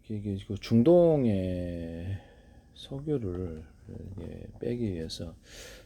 이게 그 중동의 석유를 이게 빼기 위해서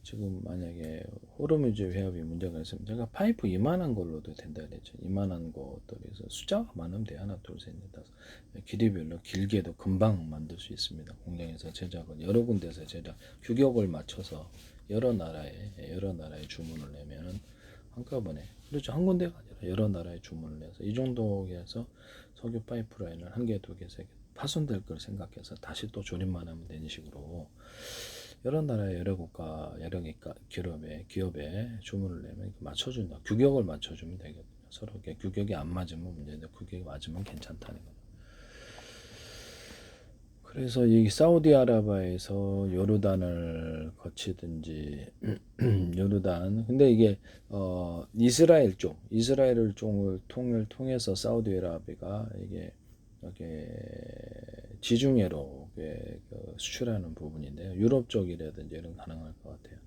지금 만약에 호르무즈 해협이 문제가 있으면 제가 파이프 이만한 걸로도 된다 그랬죠. 이만한 것들에서 숫자가 많으면 돼. 하나, 둘, 셋, 넷, 다섯. 길이별로 길게도 금방 만들 수 있습니다. 공장에서 제작을 여러 군데서 제작 규격을 맞춰서 여러 나라에 주문을 내면은 한꺼번에, 그렇죠, 한 군데가 아니라 여러 나라에 주문을 내서 이 정도에서 석유 파이프라인을 한 개, 두 개, 세 개 파손될 걸 생각해서 다시 또 조립만 하면 되는 식으로 여러 나라의 여러 국가 여러 기업에 주문을 내면 맞춰준다. 규격을 맞춰주면 되거든요. 서로 규격이 안 맞으면 문제인데 규격이 맞으면 괜찮다는 거죠. 그래서 이 사우디아라비아에서 요르단을 거치든지 요르단, 근데 이게 이스라엘을 통해서 사우디아라비아가 이게 지중해로 수출하는 부분인데요. 유럽 쪽이라든지 이런 가능할 것 같아요.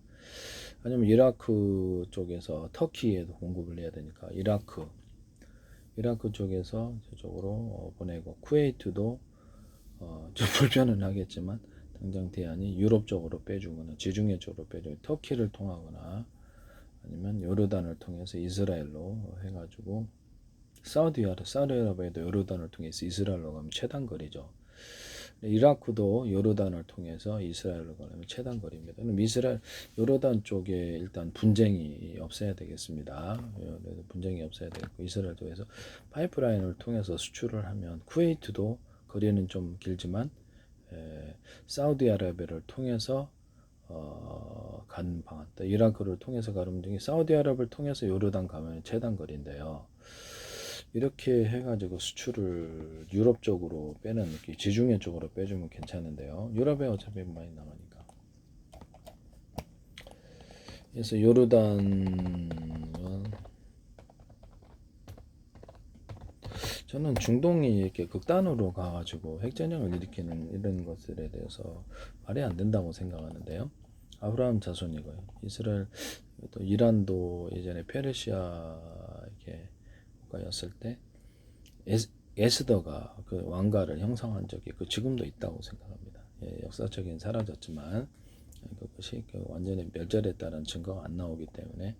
아니면 이라크 쪽에서 터키에도 공급을 해야 되니까 이라크 쪽에서 저쪽으로 보내고, 쿠웨이트도 좀 불편은 하겠지만 당장 대안이 유럽 쪽으로 빼주거나 지중해 쪽으로 빼주고 터키를 통하거나 아니면 요르단을 통해서 이스라엘로 해가지고, 사우디아라비아도 요르단을 통해서 이스라엘로 가면 최단 거리죠. 이라크도 요르단을 통해서 이스라엘로 가면 최단 거리입니다. 그럼 요르단 쪽에 일단 분쟁이 없어야 되겠습니다. 분쟁이 없어야 되겠고, 이스라엘도 해서 파이프라인을 통해서 수출을 하면 쿠웨이트도 거리는 좀 길지만 사우디아라비아를 통해서 가는 방안, 이라크를 통해서 가는 중에 사우디아라비아를 통해서 요르단 가면 최단 거리인데요. 이렇게 해가지고 수출을 유럽 쪽으로 빼는 느낌, 지중해 쪽으로 빼주면 괜찮은데요. 유럽에 어차피 많이 남으니까. 그래서 요르단은, 저는 중동이 이렇게 극단으로 가가지고 핵전쟁을 일으키는 이런 것들에 대해서 말이 안 된다고 생각하는데요. 아브라함 자손이고요. 이스라엘, 또 이란도 예전에 페르시아 이렇게 국가였을 때 에스더가 그 왕가를 형성한 적이 지금도 있다고 생각합니다. 역사적인 사라졌지만 그것이 완전히 멸절했다는 증거가 안 나오기 때문에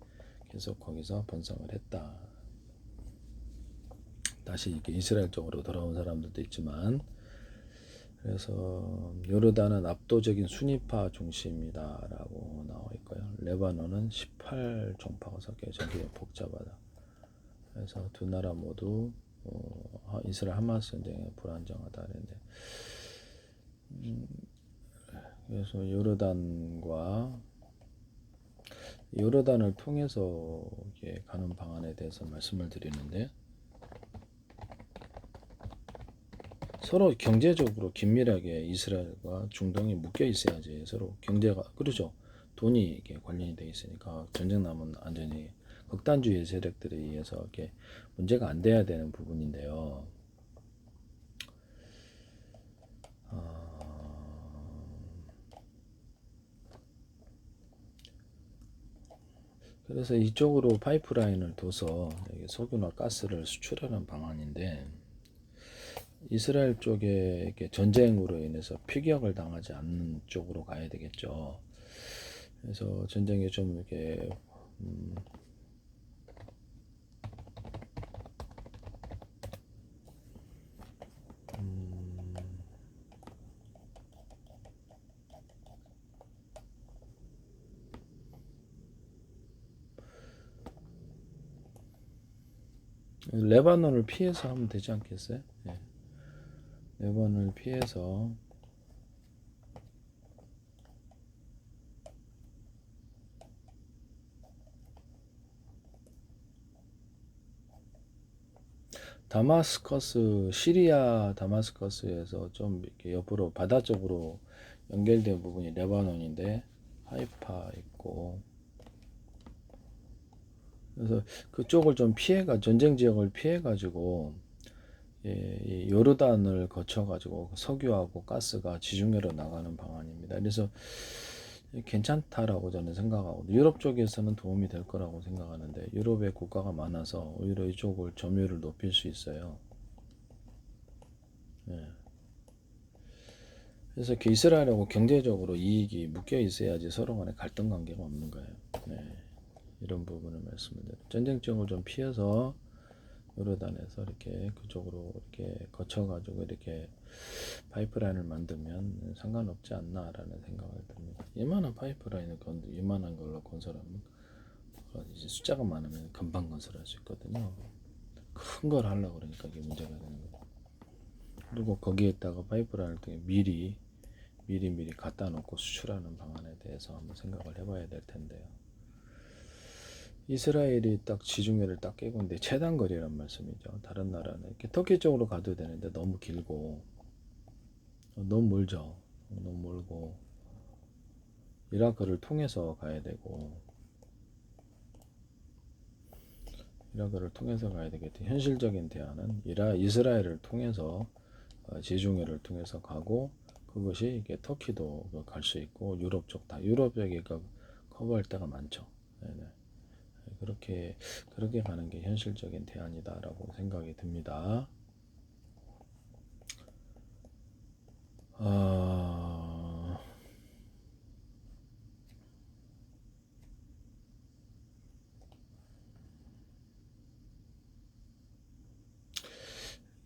계속 거기서 번성을 했다. 다시 이렇게 이스라엘 쪽으로 돌아온 사람들도 있지만, 그래서 요르단은 압도적인 순위파 중심이다라고 나와 있고요. 레바논은 18종파가 섞여 저기 복잡하다. 그래서 두 나라 모두 이스라엘 하마스 전쟁에 불안정하다 그랬는데, 그래서 요르단을 통해서 가는 방안에 대해서 말씀을 드리는데, 서로 경제적으로 긴밀하게 이스라엘과 중동이 묶여 있어야지 서로 경제가, 그렇죠, 돈이 이게 관련이 돼 있으니까 전쟁 나면 완전히 극단주의 세력들에 의해서 이렇게 문제가 안 돼야 되는 부분인데요. 그래서 이쪽으로 파이프라인을 둬서 석유나 가스를 수출하는 방안인데, 이스라엘 쪽에 이렇게 전쟁으로 인해서 피격을 당하지 않는 쪽으로 가야 되겠죠. 그래서 전쟁이 좀 이렇게 레바논을 피해서 하면 되지 않겠어요? 예. 레바논을 피해서 시리아 다마스커스에서 좀 이렇게 옆으로 바다 쪽으로 연결된 부분이 레바논인데 하이파 있고, 그래서 그쪽을 좀 전쟁 지역을 피해가지고 이 요르단을 거쳐가지고 석유하고 가스가 지중해로 나가는 방안입니다. 그래서 괜찮다라고 저는 생각하고, 유럽 쪽에서는 도움이 될 거라고 생각하는데, 유럽의 국가가 많아서 오히려 이쪽을 점유율을 높일 수 있어요. 그래서 그 이스라엘하고 경제적으로 이익이 묶여 있어야지 서로 간에 갈등 관계가 없는 거예요. 네. 이런 부분을 말씀을 드려요. 전쟁적으로 좀 피해서 요르단에서 이렇게 그쪽으로 이렇게 거쳐가지고 이렇게 파이프라인을 만들면 상관없지 않나라는 생각을 듭니다. 이만한 파이프라인을 이만한 걸로 건설하면 이제 숫자가 많으면 금방 건설할 수 있거든요. 큰 걸 하려고 그러니까 이게 문제가 되는 거예요. 그리고 거기에다가 파이프라인을 통해 미리 갖다 놓고 수출하는 방안에 대해서 한번 생각을 해봐야 될 텐데요. 이스라엘이 딱 지중해를 딱 깨고 있는데 최단거리란 말씀이죠. 다른 나라는 이렇게 터키 쪽으로 가도 되는데 너무 길고 너무 멀죠. 너무 멀고 이라크를 통해서 가야 되고 이라크를 통해서 가야 되겠죠. 현실적인 대안은 이스라엘을 통해서 지중해를 통해서 가고 그것이 이게 터키도 갈 수 있고 유럽 쪽 다 유럽 쪽이 커버할 때가 많죠. 네네. 그렇게 가는 게 현실적인 대안이다라고 생각이 듭니다.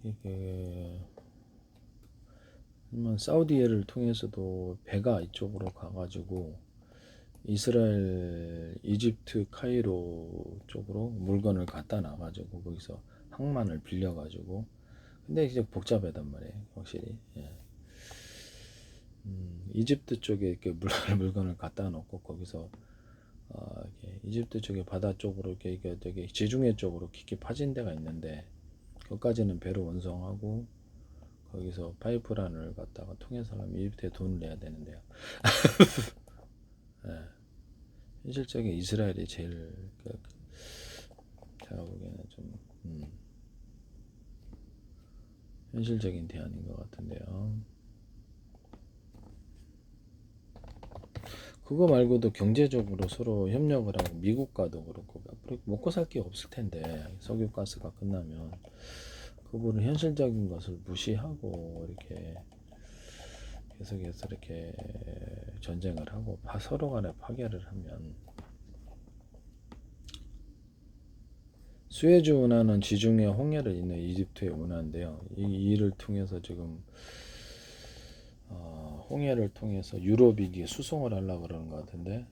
이게 사우디를 통해서도 배가 이쪽으로 가가지고 이스라엘, 이집트, 카이로 쪽으로 물건을 갖다 놔가지고 거기서 항만을 빌려가지고 근데 이제 복잡하단 말이에요, 확실히. 예. 이집트 쪽에 이렇게 물건을 갖다 놓고 거기서 이렇게 이집트 쪽에 바다 쪽으로 이렇게 되게 지중해 쪽으로 깊게 파진 데가 있는데 거기까지는 배로 운송하고 거기서 파이프라인을 갖다가 통해서 하면 이집트에 돈을 내야 되는데요. 예. 현실적인 이스라엘이 제일 제가 보기에는 좀 현실적인 대안인 것 같은데요. 그거 말고도 경제적으로 서로 협력을 하고 미국과도 그렇고 앞으로 먹고 살 게 없을 텐데 석유 가스가 끝나면 그분은 현실적인 것을 무시하고 이렇게 계속해서 이렇게 전쟁을 하고 서로 간에 파괴를 하면 수에즈 운하는 지중해 홍해를 잇는 이집트의 운하인데요. 이 일을 통해서 지금 홍해를 통해서 유럽이 수송을 하려고 그러는 것 같은데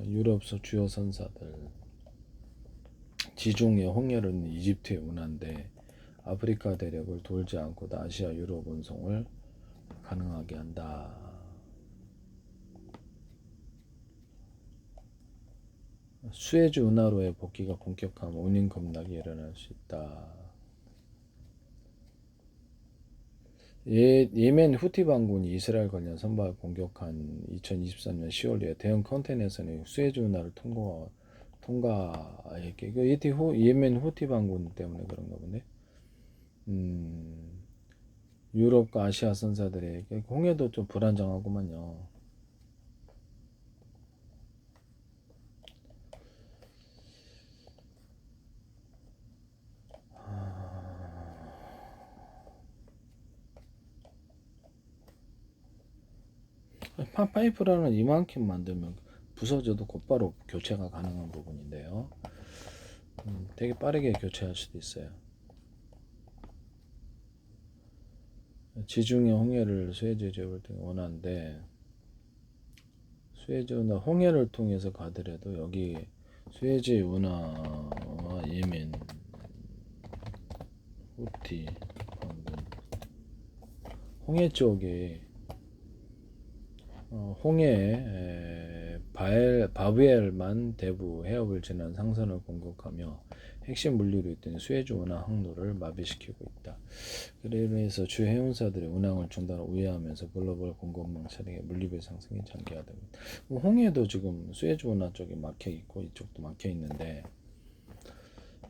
유럽서 주요 선사들 지중해 홍해를 잇는 이집트의 운하인데 아프리카 대륙을 돌지 않고도 아시아 유럽 운송을 가능하게 한다. 수에즈 운하로의 복귀가 본격화하면 운임 급락이 일어날 수 있다. 예멘 후티 반군이 이스라엘 관련 선박을 공격한 2023년 10월에 대형 컨테이너선이 수에즈 운하를 통과했게 예멘 후티 반군 때문에 그런가 보네. 유럽과 아시아 선사들의 홍해도 좀 불안정하구만요. 파이프라는 이만큼 만들면 부서져도 곧바로 교체가 가능한 부분인데요. 되게 빠르게 교체할 수도 있어요. 지중해 홍해를 수에즈 지역을 통해 원하는데 수에즈 운하 홍해를 통해서 가더라도 여기 수에즈 운하와 예멘 후티 방금 홍해 쪽에 홍해에 바브엘만 대부 해협을 지난 상선을 공격하며 핵심 물류로 있던 수에즈 운하 항로를 마비시키고 있다. 그로 인해서 주 해운사들의 운항을 중단하고 우회하면서 글로벌 공급망 차량의 물류비 상승이 전개하다. 홍해도 지금 수에즈 운하 쪽에 막혀 있고 이쪽도 막혀 있는데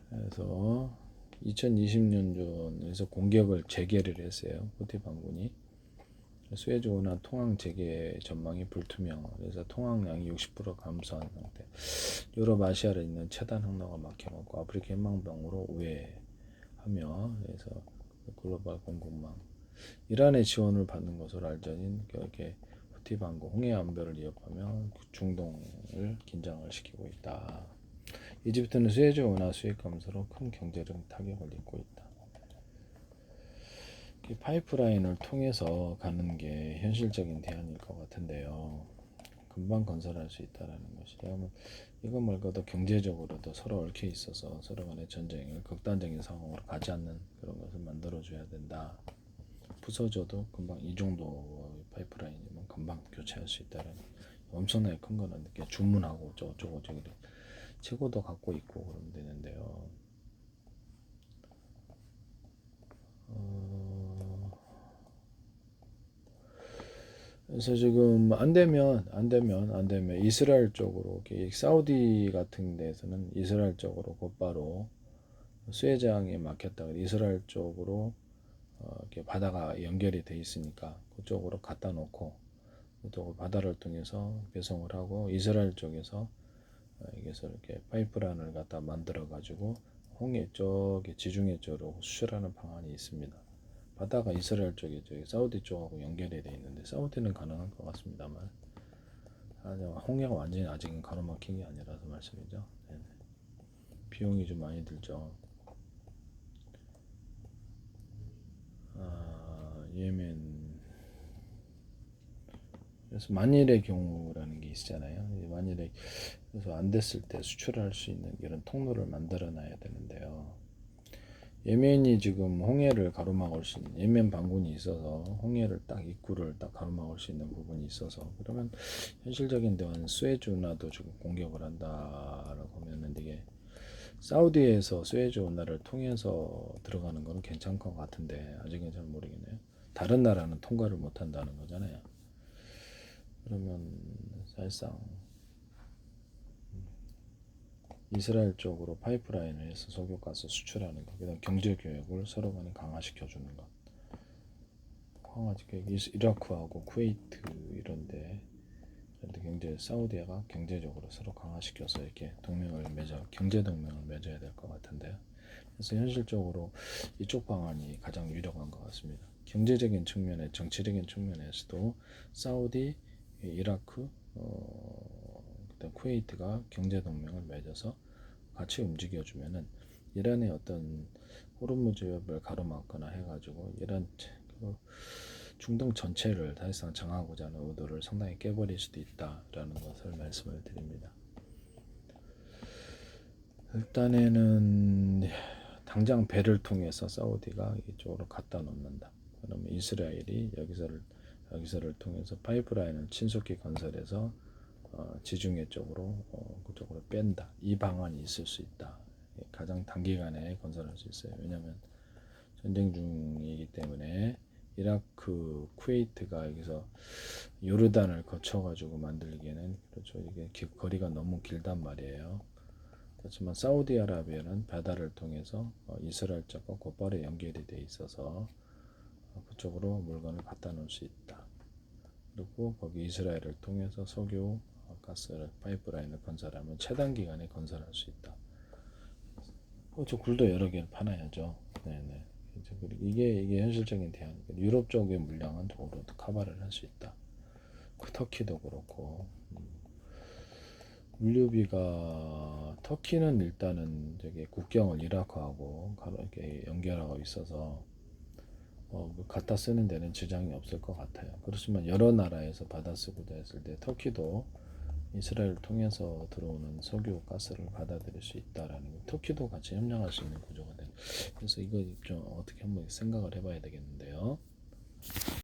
그래서 2020년전에서 공격을 재개를 했어요. 후티 반군이. 수에즈 운하 통항 재개 전망이 불투명. 그래서 통항량이 60% 감소한 상태. 유럽, 아시아에 있는 최단 항로가 막혀갖고 아프리카 희망병으로 우회하고 하며 그래서 글로벌 공급망 이란의 지원을 받는 것으로 알려진 이렇게 후티 반공 홍해 안보를 위협하며 중동을 긴장을 시키고 있다. 이집트는 수에즈 운하 수입 감소로 큰 경제적 타격을 입고 있다. 파이프라인을 통해서 가는 게 현실적인 대안일 것 같은데요. 금방 건설할 수 있다라는 것이. 이거 말고도 경제적으로도 서로 얽혀 있어서 서로 간의 전쟁을 극단적인 상황으로 가지 않는 그런 것을 만들어줘야 된다. 부서져도 금방 이 정도 파이프라인이면 금방 교체할 수 있다는 엄청나게 큰 거는 이렇게 주문하고 저거 저기 최고도 갖고 있고 그러면 되는데요. 그래서 지금 안 되면 이스라엘 쪽으로 사우디 같은 데서는 이스라엘 쪽으로 곧바로 수혜장에 막혔다가 이스라엘 쪽으로 이렇게 바다가 연결이 돼 있으니까 그쪽으로 갖다 놓고 그쪽으로 바다를 통해서 배송을 하고 이스라엘 쪽에서 여기서 이렇게 파이프라인을 갖다 만들어 가지고 홍해 쪽에 지중해 쪽으로 수출하는 방안이 있습니다. 바다가 이스라엘 쪽에 저기 사우디 쪽하고 연결이 돼 있는데 사우디는 가능할 것 같습니다만 홍해가 완전히 아직은 가로막힌 게 아니라서 말씀이죠. 네네. 비용이 좀 많이 들죠. 예멘 그래서 만일의 경우라는 게 있잖아요. 만일에 그래서 안 됐을 때 수출할 수 있는 이런 통로를 만들어 놔야 되는데요. 예멘이 지금 홍해를 가로막을 수 있는 예멘 반군이 있어서 홍해를 딱 입구를 딱 가로막을 수 있는 부분이 있어서 그러면 현실적인 대화는 스웨즈 운하도 지금 공격을 한다라고 하면은 이게 사우디에서 스웨즈 운하를 통해서 들어가는 건 괜찮을 것 같은데 아직은 잘 모르겠네요. 다른 나라는 통과를 못 한다는 거잖아요. 그러면 사실상 이스라엘 쪽으로 파이프라인을 해서 석유가스 수출하는 것, 그다음 경제 교역을 서로 간에 강화시켜 주는 것. 이라크하고 쿠웨이트 이런데 경제 사우디아가 경제적으로 서로 강화시켜서 이렇게 경제 동맹을 맺어야 될 것 같은데요. 그래서 현실적으로 이쪽 방안이 가장 유력한 것 같습니다. 경제적인 측면에 정치적인 측면에서도 사우디, 이라크, 그다음 쿠웨이트가 경제 동맹을 맺어서 같이 움직여주면은 이란의 어떤 호르무즈를 가로막거나 해가지고 이란 중동 전체를 사실상 정하고자 하는 의도를 상당히 깨버릴 수도 있다라는 것을 말씀을 드립니다. 일단에는 당장 배를 통해서 사우디가 이쪽으로 갖다 놓는다. 그러면 이스라엘이 여기서를 통해서 파이프라인을 신속히 건설해서 지중해 쪽으로 그쪽으로 뺀다. 이 방안이 있을 수 있다. 가장 단기간에 건설할 수 있어요. 왜냐하면 전쟁 중이기 때문에 이라크, 쿠웨이트가 여기서 요르단을 거쳐가지고 만들기에는 그렇죠. 이게 거리가 너무 길단 말이에요. 그렇지만 사우디아라비아는 바다를 통해서 이스라엘 쪽과 곧바로 연결이 돼 있어서 그쪽으로 물건을 갖다 놓을 수 있다. 그리고 거기 이스라엘을 통해서 석유, 가스를 파이프라인을 건설하면 최단 기간에 건설할 수 있다. 저 굴도 여러 개를 파놔야죠. 네네. 이게 현실적인 대안이니까 유럽 쪽의 물량은 도로 커버를 할 수 있다. 터키도 그렇고 물류비가 터키는 일단은 저기 국경을 이라크하고 이렇게 연결하고 있어서 갖다 쓰는 데는 지장이 없을 것 같아요. 그렇지만 여러 나라에서 받아쓰고자 했을 때 터키도 이스라엘을 통해서 들어오는 석유, 가스를 받아들일 수 있다라는 거. 터키도 같이 협력할 수 있는 구조가 되는. 그래서 이거 좀 어떻게 한번 생각을 해봐야 되겠는데요.